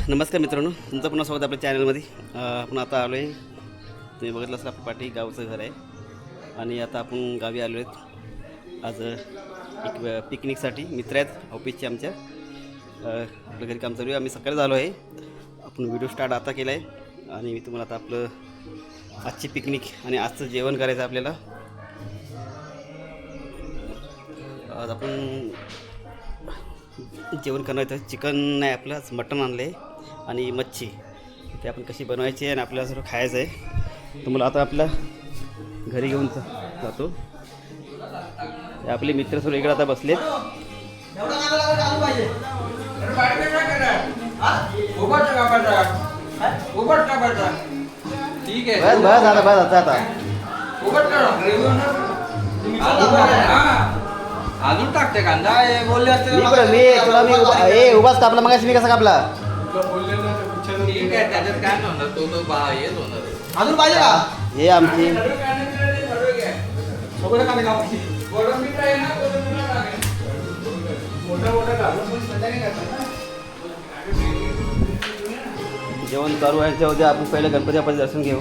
नमस्कार मित्रांनो, तुमचं पुन्हा स्वागत आपल्या चॅनलमध्ये. आपण आता आलो आहे, तुम्ही बघितलं असेल आपल्या पाठी गावचं घर आहे आणि आता आपण गावी आलो आहेत. आज एक पिकनिकसाठी मित्र आहेत ऑफिसचे आमच्या. आपल्या घरी काम चालू आहे. आम्ही सकाळीच आलो आहे. आपण व्हिडिओ स्टार्ट आता केला आहे आणि मी तुम्हाला आता आपलं आजची पिकनिक आणि आजचं जेवण करायचं आहे आपल्याला. आज आपण जेवण करणार आहे. चिकन नाही, आपलं मटण आणलं आहे आणि मच्छी. ते आपण कशी बनवायची आणि आपल्याला सर्व खायचं आहे. तुम्हाला आता आपल्या घरी घेऊन जातो. आपले मित्र सर्व इकडे आता बसलेत. ठीक आहे बस आता अजून टाकते कांदा बोलले असते मी उभाच कापला, मग मी कसा कापला? ठीक आहे, त्याच्यात काय होणार, तो येत होणार. अजून पाहिजे का? हे आमची जेवण चालू व्हायच्या होते. आपण पहिलं गणपती बाप्पाचं दर्शन घेऊ.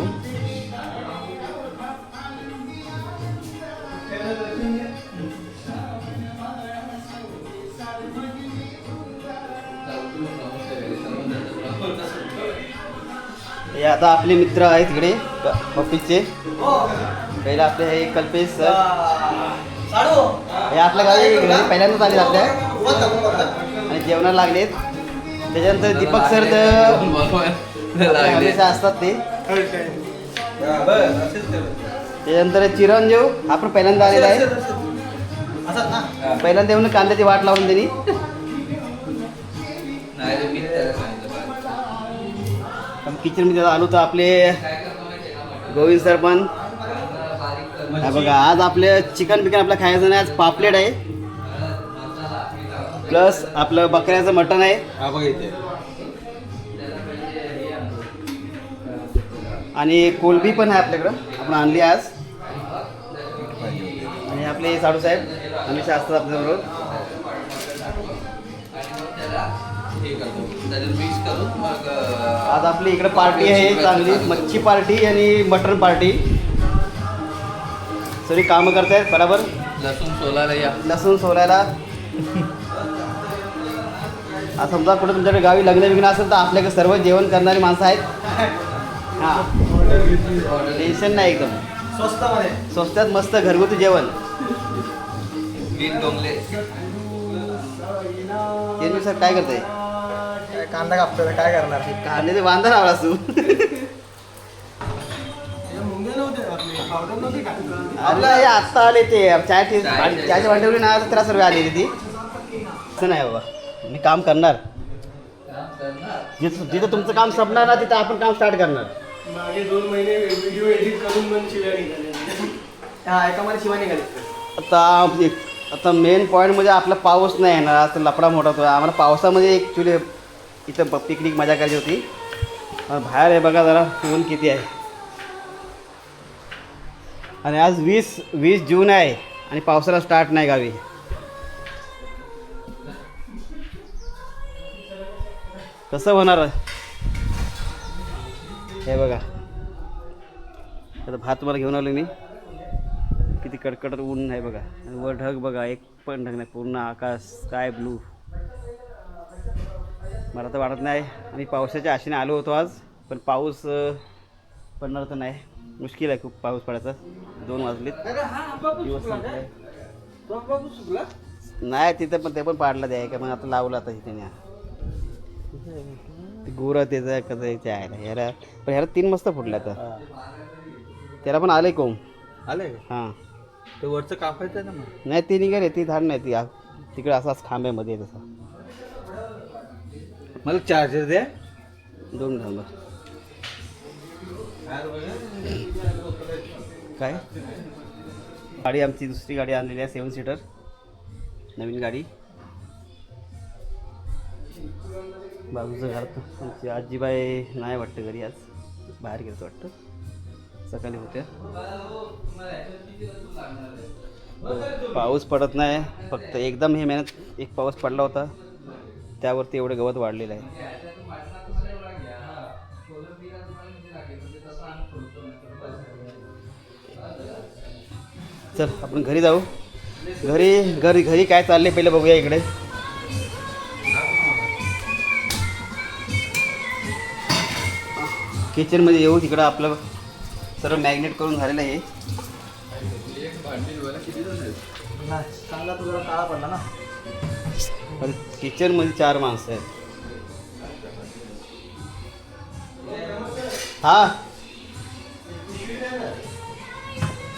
हे आता आपले मित्र आहेत तिकडे ऑफिसचे. पहिला आपले हे कल्पेश सर, हे आपल्या गावी घरी पहिल्यांदाच आले आपल्या आणि जेवणाला लागलेत. त्याच्यानंतर दीपक सर हमेशा असतात ते. त्याच्यानंतर चिरंजीव आपण पहिल्यांदा आलेला आहे. पहिल्यांदा येऊन कांद्याची वाट लावून त्यांनी. किचनमध्ये आलो तर आपले गोविंद सर पण. बघा, आज आपले चिकन आपलं खायचं नाही. आज पापलेट आहे प्लस आपलं बकऱ्याचं मटण आहे आणि कोलबी पण आहे आपल्याकडं, आपण आणली आज. आणि आपले साडू साहेब हमेशा असतात आपल्याबरोबर. आज आपली इकडे पार्टी आहे चांगली, मच्छी पार्टी आणि मटण पार्टी. सगळी कामं करतायत बरोबर. लसूण सोलायला आज समजा कुठं तुमच्याकडे गावी लग्न बिग्न असेल तर आपल्याकडे सर्व जेवण करणारी माणसं आहेत. हां, टेन्शन नाही, एकदम स्वस्तात मस्त घरगुती जेवण. 3 दिवसात काय करताय? कांदा कापतो, काय करणार? कांदे ते बांधा लावला तू. अरे हे आत्ता आले ते चहाच्या भांडवली ना 13 सर्व आलेली ती. असं नाही बाबा, मी काम करणार. जिथं तुमचं काम संपणार ना तिथं आपण काम स्टार्ट करणार. मागे 2 महिने व्हिडिओ एडिट करून पण शिव्या निघाल्या. हा, एका मध्ये शिवाय निघाली. आता मेन पॉईंट म्हणजे आपला पाऊस नाही येणार. आता लफडा मोठा होतो आम्हाला पावसामध्ये. ॲक्च्युली इथं पिकनिक मजा करायची होती. बाहेर आहे बघा जरा ऊन किती आहे. आणि आज 20 जून आहे आणि पावसाला स्टार्ट नाही गावी. कसं होणार? हे बघा, आता भात तुम्हाला घेऊन आलो मी. किती कडकडत ऊन आहे बघा. आणि वर ढग बघा, एक पण ढग नाही, पूर्ण आकाश स्काय ब्लू. मला तर वाटत नाही. आम्ही पावसाच्या आशेने आलो होतो आज, पण पाऊस पडणार तर नाही. मुश्किल आहे खूप पाऊस पडायचा. 2 वाजलेत, दिवस संपलाय. नाही तिथं पण ते पण पाडलं द्याय का, मग आता लावलं आता तिथे गुरं त्याचं कसं आहे ह्याला. पण ह्याला 3 मस्त फुटल्या आता. त्याला पण आलंय कोंब आले. हां, ते वरचं कापायचं ना मग. नाही ती निघाले, ती धाड नाही ती तिकडे असाच खांब्यामध्ये तसा. मला चार्जर द्या 2 घालून. काय गाडी आमची दुसरी गाडी आणलेली आहे, 7 सीटर नवीन गाडी. बाजूचं घर तुमची आजीबाई नाही वाटतं घरी, आज बाहेर गेलं वाटतं. सकाळी होत्या. पाऊस पडत नाही. फक्त एकदम हे महिन्यात एक पाऊस पडला होता, त्यावरती एवढं गवत वाढलेलं आहे. चल आपण घरी जाऊ. घरी काय चाललंय पहिले बघूया इकडे. किचनमध्ये येऊ. तिकडं आपलं सर्व मॅग्नेट करून झालेलं आहे. चांगला तो जरा काळा पडला ना. अरे किचनमध्ये 4 माणसं आहेत. हा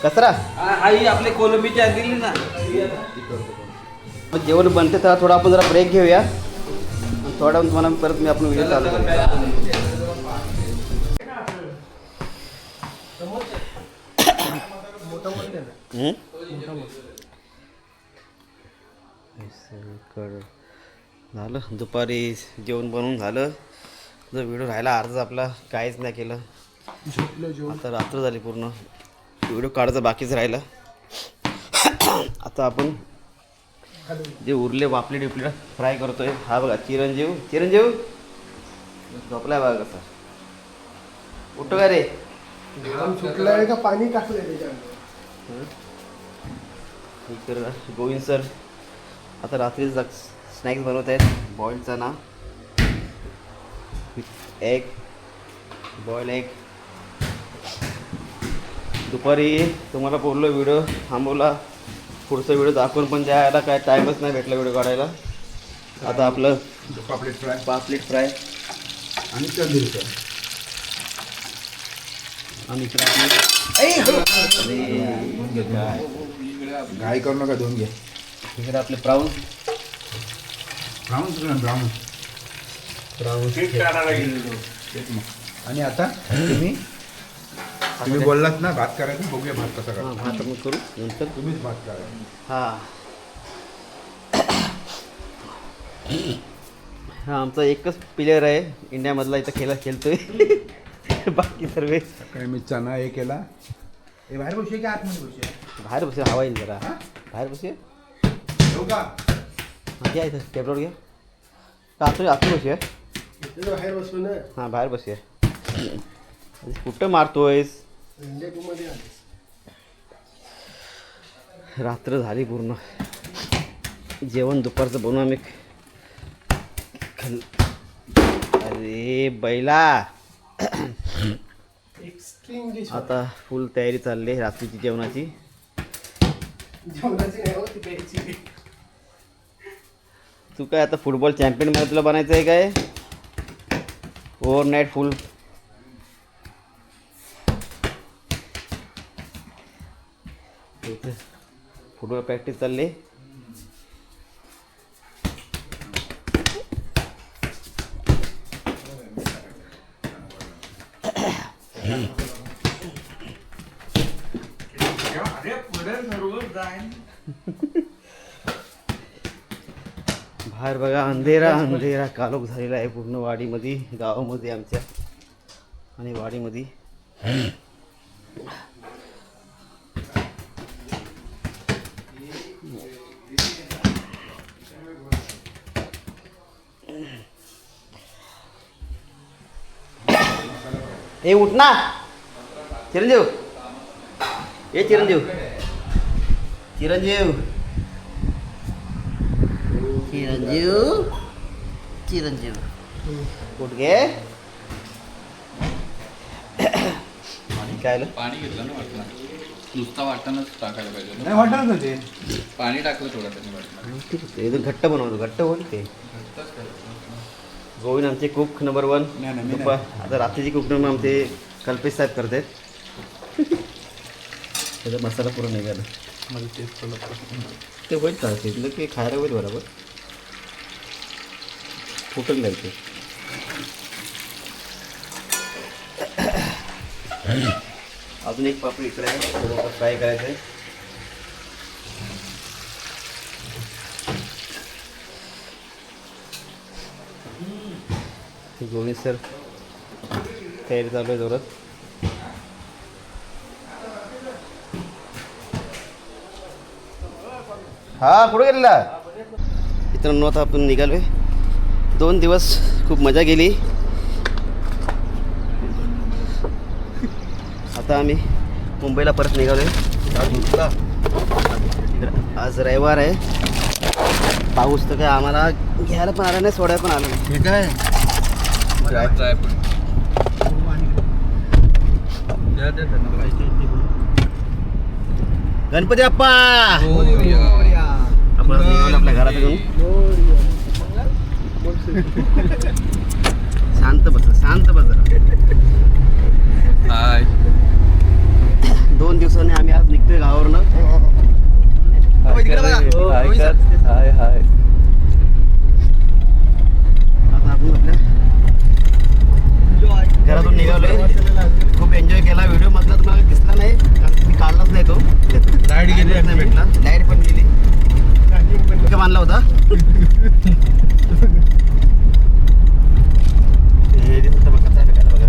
कचरा आई आपले कोलंबीची दिली ना. मग जेवण बनते तर थोडा आपण जरा ब्रेक घेऊया. थोडा तुम्हाला परत मी आपण व्हिडिओ चालू करूया. झालं दुपारी जेवण बनवून झालं. जो व्हिडिओ राहिला अर्धा आपला काहीच नाही केलं. आता रात्र झाली पूर्ण. व्हिडिओ काढायचा बाकीच राहिला. आता आपण जे उरले वापले डिपले फ्राय करतोय. हा बघा चिरंजीव झोपलाय बघा कसा. उठो का रे. सुटलंय का पाणी टाकलंय त्याच्यामध्ये. इकडं गोविंद सर आता रात्री स्नॅक्स बनवत आहेत. Boiled chana with egg, boil egg. दुपारी तुम्हाला बोललो व्हिडिओ थांबवला. पुढचा व्हिडिओ दाखवून पण द्यायला काय टाईमच नाही भेटला व्हिडिओ काढायला. आता आपलं पापलेट फ्राय आणि तंदूरी फ्राय. आणि इकडे आपली घाई करू नका, धुवून घ्या. इकडे आपले प्राऊन आणि आता तुम्ही बोललात ना भात करायचं, बघूया भात कसा करा. भात मग करू नंतर. तुम्हीच भात करा. हा हा आमचा एकच प्लेअर आहे इंडियामधला इथं खेळतोय. बाकी सर्व सकाळी मी चना हे केला. हे बाहेर बसूया की आतमध्ये बसूया? बाहेर बसूया. हवा येईल जरा. बाहेर बसूया. येऊ का? घ्या इथं टेबलवर घ्या. आतून बसूया. बाहेर बसलो ना. हां बाहेर बसूया. कुठं मारतोयस. रात्र झाली पूर्ण. जेवण दुपारचं बनवून आम्ही अरे बैला. Extreme dish. आता फुल तयारी चालली आहे रात्रीची जेवणाची. जेवणाची नाही होती प्यायची. तू काय आता फुटबॉल चॅम्पियनमध्ये तुला बनायचं आहे काय. ओव्हरनाईट फुल फुटबॉल प्रॅक्टिस चालली. बाहेर बघा अंधेरा कालोख झालेला आहे पूर्ण वाडीमध्ये, गावामध्ये आमच्या आणि वाडीमध्ये. ए उठ ना चिरंजीव. चिरंजीव उठ गे. काय आलं? पाणी घेतलं ना वाटलं. नुसता वाटणच टाकायला पाहिजे. नाही वाटत ना ते. पाणी टाकलं थोडं त्यांनी वाटलं. ठीक आहे. एकदम घट्ट बनवतो. घट्ट होईल ते. गोविंद आमचे कुक नंबर 1. नाही, मी दुपार आता रात्रीची कुक नंबर आमचे कल्पेश साहेब करत आहेत. त्याचा मसाला पुरा निघाला. मला टेस्ट केलं. ते होईल का ते की खायला होईल बरोबर. फुटून जायचे. अजून एक पापडी इकडे आहे. थोडं फ्राय करायचं आहे. गोविंद सर तयारी चालू आहे जोरात. हा कुठे गेलेला मित्रांनो. आता आपण निघालोय 2 दिवस खूप मजा गेली. आता आम्ही मुंबईला परत निघालो आहे. आज रविवार आहे. पाऊस तर काय आम्हाला घ्यायला पण आला नाही, सोडायला पण आला नाही. हे काय गणपती बाप्पा. आपण निघालो आपल्या घरात घेऊन. शांत बस, शांत बस जरा. हाय 2 दिवसांनी आम्ही आज निघतोय गावावरनं. हाय हाय. आता आपण आपल्या घरातून निघालोय. खूप एन्जॉय केला. व्हिडिओ मधला तुम्हाला दिसला नाही कारण मी काढलाच नाही तो. लाईट गेली नाही भेटला. लाईट पण गेली. कुठे बांधला होता. हे दिसतं बघा, काय भेटायला बघा.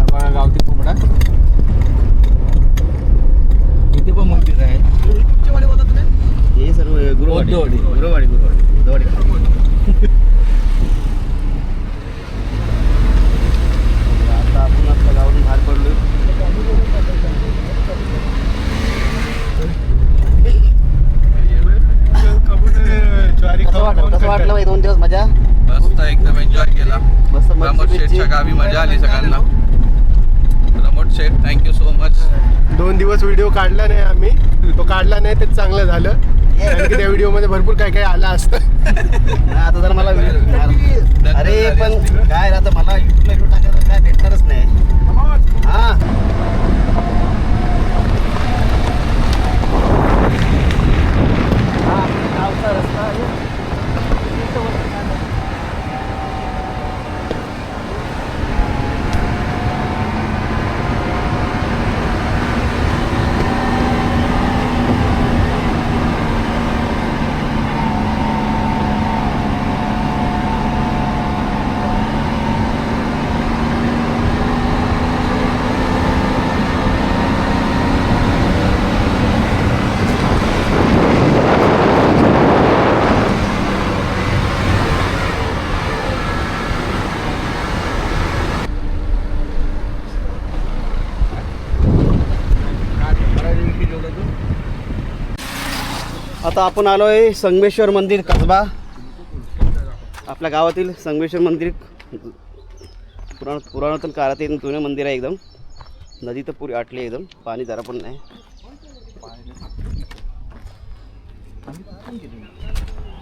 आम्हाला गावठी कोंबडा इथे पण मंदिर आहे. हे सर्व गुरुवाडी गुरुवाडी. गुरुवाडी गुरुवाडी आता आपण आपल्या गावातून बाहेर पडलो. कसं वाटलं बाई 2 दिवस मजा? मस्त एकदम एन्जॉय केला. मस्त प्रमोद शेठच्या गावी मजा आली सगळ्यांना. प्रमोद शेठ थँक्यू सो मच. 2 दिवस व्हिडिओ काढला नाही आम्ही. तो काढला नाही ते चांगलं झालं. कारण की त्या व्हिडिओमध्ये भरपूर काय काय आलं असतं. आता जर मला अरे पण काय आता मला युट्यूबला व्हिडिओ टाकायला काय भेटणारच नाही. हा गावचा रस्ता आहे. आता आपण आलो आहे संगमेश्वर मंदिर कसबा. आपल्या गावातील संगमेश्वर मंदिर पुरातन काळातील जुने मंदिर आहे. एकदम नदी तर पुरी आटली, एकदम पाणी जरा पण नाही.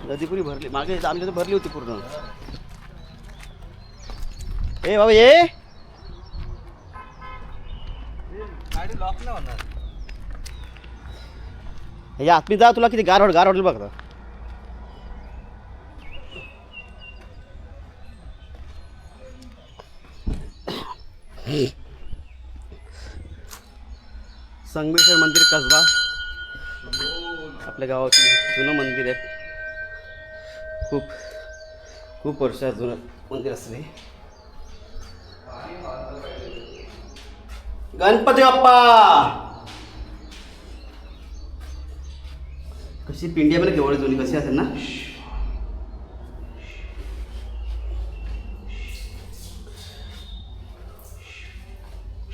नदी पुरी भरली. मागे आमच्या तर भरली होती पूर्ण. ए बाबा ये. गाडी लॉक नाही होणार. हे आतमी जा, तुला किती गार वाटेल बघ आता. संगमेश्वर मंदिर कसबा आपल्या गावातील जुनं मंदिर आहे. खूप वर्षात जुनं मंदिर असले. गणपती बाप्पा. कशी पिंडी आहे केवळ जुनी कशी असेल ना.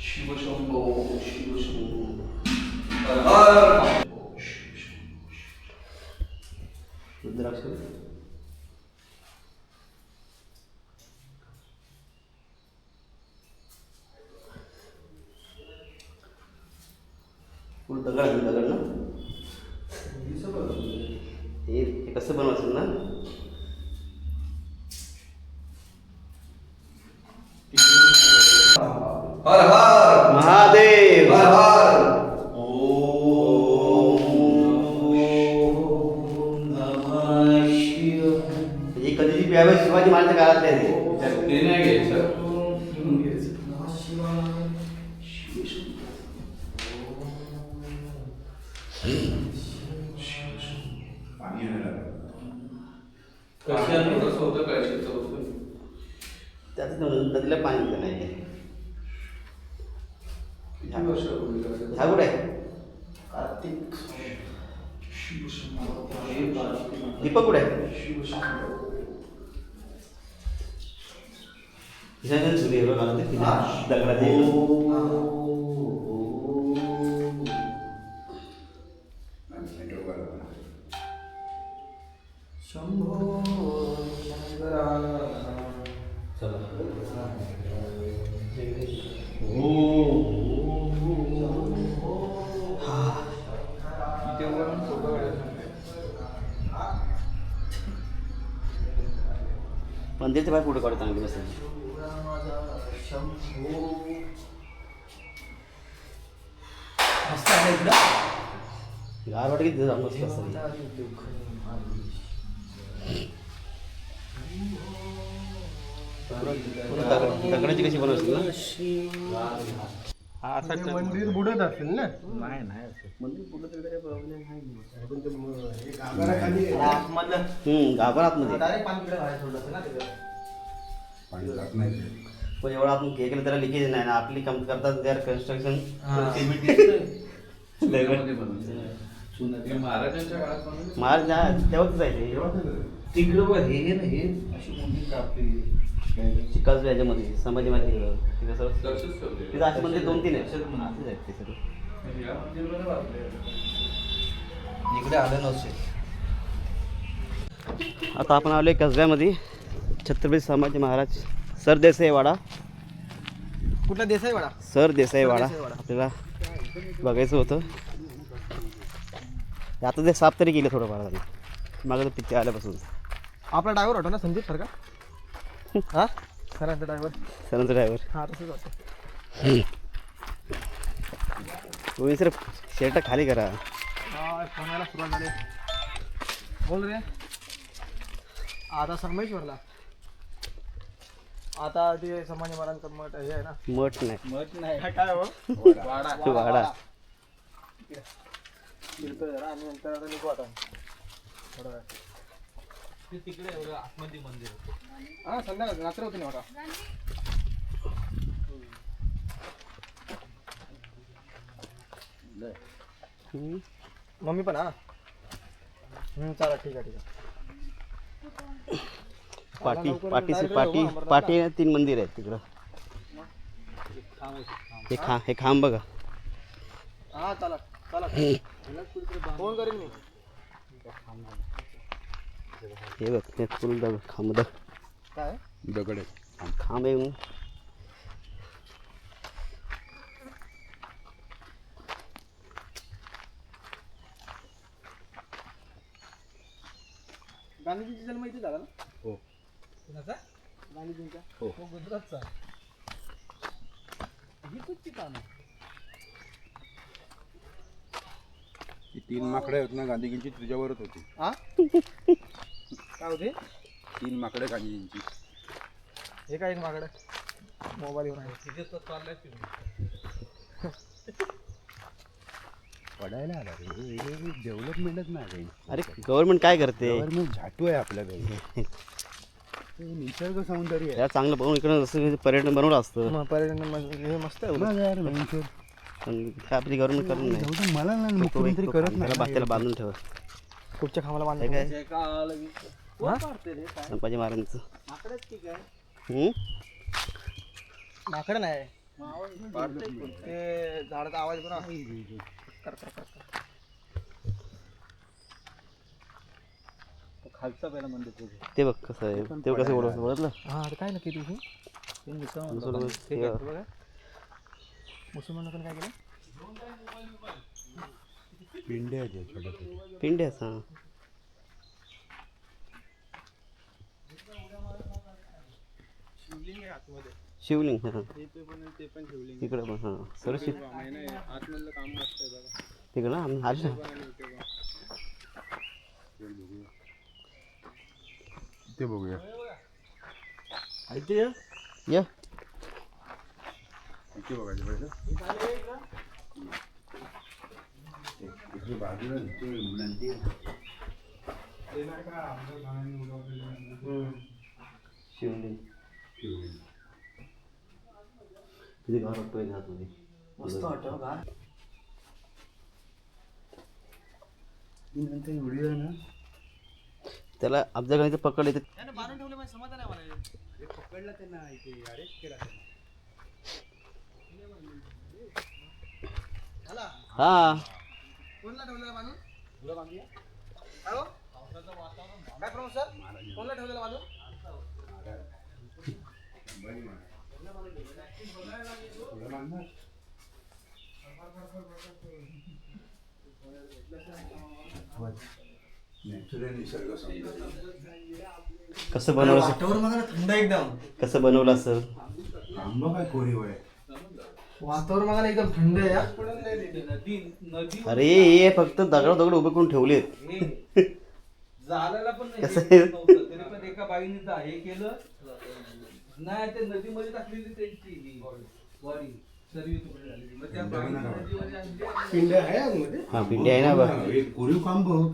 शिवशंभो शिवशंभो. रुद्राक्ष दगड ना. हे कसं बनवायचं ना. हर हर महादेव. हर हर. ही कधीची प्यावे शिवाजी महाराजच्या काळातले आहे. ते नाही घ्यायचं. कसं होतं कळशीचं होतं. त्यात नदीला पाणी दिलं नाही. ह्या कुठे आहे. कार्तिक दीपक कुठे आहे? चुली आहे बघा ते दगडाची मंदिरच्या बाहेर कुठे काढू चांगली बसेल. मस्त आहे इकडं. गार वाटत की मस्त असतं. दगडाची कशी बनवशील ना? हा असा मंदिर बुडत असेल ना. नाही नाही मंदिर बुडत वगैरे प्रॉब्लेम नाही. आतमधलं गाभा आतमध्ये डायरेक्ट पाणी इकडे बाहेर सोडलं असेल ना तिकडं. पाणी जात नाही. पण एवढं आपण हे केलं त्याला लिकेज नाही ना. आपली कम करतात देअर कन्स्ट्रक्शन महाराजांच्या काळात म्हणून महाराज तेव्हाच जायचे तिकडं बघ हे ना हे अशी मंदिर कापली चिकालच्या ह्याच्यामध्ये संभाजी महाराज तिकडे सर लक्षच ठेवले तिथं असे मंदिर 2-3 आहेत. असेच म्हणा. असेच आहेत ते सगळं. या मंदिरमध्ये बापरे. इकडे आलं नव्हते. आता आपण आलो आहे कसब्यामध्ये छत्रपती संभाजी महाराज सरदेसाई वाडा. कुठला देसाई वाडा? सरदेसाई वाडा सरदेसाई वाडा. आपल्याला बघायचं होतं. आता ते साफ तरी केलं थोडंफार झालं मागं पिक्चर आल्यापासून. आपला ड्रायव्हर होता ना संदीप सर का? हा सरांचा ड्रायव्हर. सरांचा ड्रायव्हर हा तसंच वाटतं. तुम्ही सर शर्ट खाली करा. हा फोन यायला सुरुवात झाली. बोल रे. आता संगमेश्वरला आता ते संभाजी महाराजांचं मठ हे आहे ना. मठ नाही मठ नाही काय हो वाडा. फिरतोय जरा आणि नंतर आता निघू आता थोडा वेळ. तिकडे एवढं आतमध्ये मंदिर होतं. हा संध्याकाळ रात्र होती ना बघा. मम्मी पण हा चला ठीक आहे ठीक आहे. पाटी 3 मंदिर आहेत तिकडं. हे खांब बघा. हा चला चला फोन करेन मी. हे बघ ते फुल खांब काय दगड खांब आहे. गांधीजींचा जन्म इथे झाला ना? हो. कुणाचा? गांधीजींचा? हो. गुजरातचा. ही कुठची काम आहे? ती 3 माकडे आहेत ना गांधीजींची तुझ्यावरच होती. हा काय होते? 3 माकडे गांधीजींची. हे काय एक मागडं मोबाईलवर आहे. तिथे तर चाललंय पडायला आला रे. डेव्हलपमेंटच नाही. अरे गव्हर्नमेंट काय करते? गव्हर्नमेंट झाटू आहे आपल्याकडे. निसर्ग सौंदर्य आहे. यार चांगलं बघून इकडं जसं पर्यटन बनवलं असतं. मग पर्यटन हे मस्त आहे. बघ यार, वेंचर. पण काय आपली गव्हर्नमेंट करून नाही. जाऊ दे, मला नाही मुख्यमंत्री करत नाही. त्याला बांधून ठेवा. कुठच्या खांबाला हे बांधलं? काय संभाजी महाराजांचं. माकड नाही ते झाडाचा आवाज बघा. कर कर कर कर. खालचा पहिला मंदिर ते बघ कसं आहे. ते कसं ओळखलं. हा अरे काय नक्की तुझी मुसलमान लोकांनी काय केलं? पिंड्या आहेत छोट्या छोट्या. पिंड्याच हां. शिवलिंग आहे आतमध्ये. शिवलिंग हां ते पण शिवलिंग. तिकडं पण हां सर आतमधलं काम मस्त आहे बघा. तिकडं आम्ही आलो ना. ते बघूया. या इथे बघायचं पाहिजे. इथे बाजूला मुलांची शिवलिंग किती गार वाटतोय ना आतमध्ये. मस्त वाटतं बघा. ती नंतर व्हिडिओ आहे ना त्याला आमच्या घरी पकडले ते बांधून ठेवले माझं समाधान आहे मला. हे पकडला त्यांना इथे अरेस्ट केला त्यांना. हा कोणला ठेवलेला बांधून? हॅलो काय प्रमुख सर कोणला ठेवलेला बांधून? नॅचरल निसर्ग सौंदर्य. कसं बनवलं असेल? वातावरण बघा ना, थंड एकदम. कसं बनवलं असेल? आंबा काय कोरीव आहे. वातावरण बघा ना एकदम थंड आहे हा. अरे हे फक्त दगड उभे करून ठेवलेत. झालेला पण नाही कसं हे आहे? नव्हतं. तरी पण एका बाईने हे केलं नाही ते नदीमध्ये टाकलेली त्यांची बॉडी सर्व तुकडे झालेली. मग त्या बाईने नदीमध्ये आणली. पिंड आहे आतमध्ये. हा पिंडी आहे ना बघ. हे कोरीव काम बघ.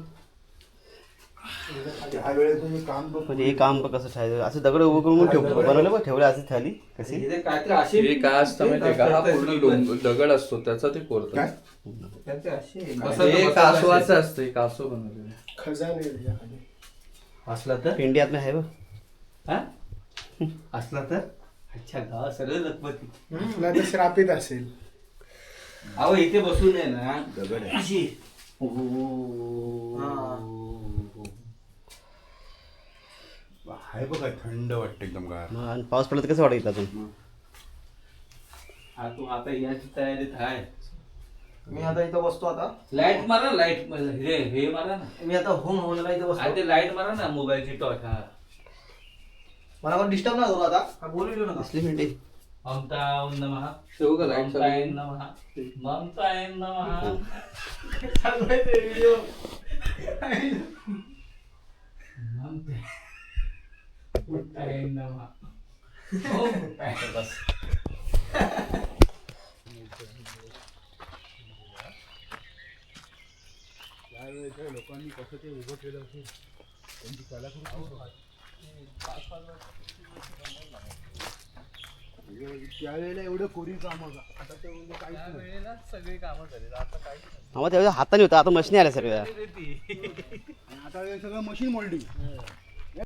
त्यावेळेस हे काम बघ. म्हणजे हे काम पण कसं ठेवायचं असं दगड उभं करून बनवलं बघ ठेवले असं थाली कशी हे काहीतरी अशी हे काय असतं माहितीये का हा पूर्ण दगड असतो त्याचा ते कोरतात काय काहीतरी अशी हे कासवाचं असतं हे कासव बनवलेलं खजाने आहे त्याच्याखाली. असला तर पिंडी आत आहे बघ. हा? असला तर अच्छा गाव सगळं लखपती. तुला तर श्रापित असेल. अहो इथे बसून आहे ना दगड आहे. अशी आहे बघा थंड वाटतं एकदम गार. मग आणि पाऊस पडला तर कसं वाटेल अजून? हा तू आता याची तयारीत आहे. मी आता इथं बसतो आता. लाईट मारा लाईट हे मारा ना मी आता होम होमला इथं बसतो. ते लाईट मारा ना मोबाईलची टॉर्च. हा मला पण डिस्टर्ब नाही करू आता. हा, बोलू देऊ नका. असली पिंडी ममताय नमः ठेवू का लाईट ममताय नमः ममताय नमः. चालवायचे व्हिडिओ. ममताय नमः. बस. त्यावेळेस लोकांनी कसं ते उभं केलं असेल त्यांची कलाकृती. त्यावेळेला एवढं कोरीव काम होतं. आता ते म्हणजे काहीच नाही. सगळी कामं झाली आता काय आम्हाला त्यावेळेस हाताने होतं आता मशीन आल्या सर्व आणि आता हे सगळं मशीन मोल्डिंग.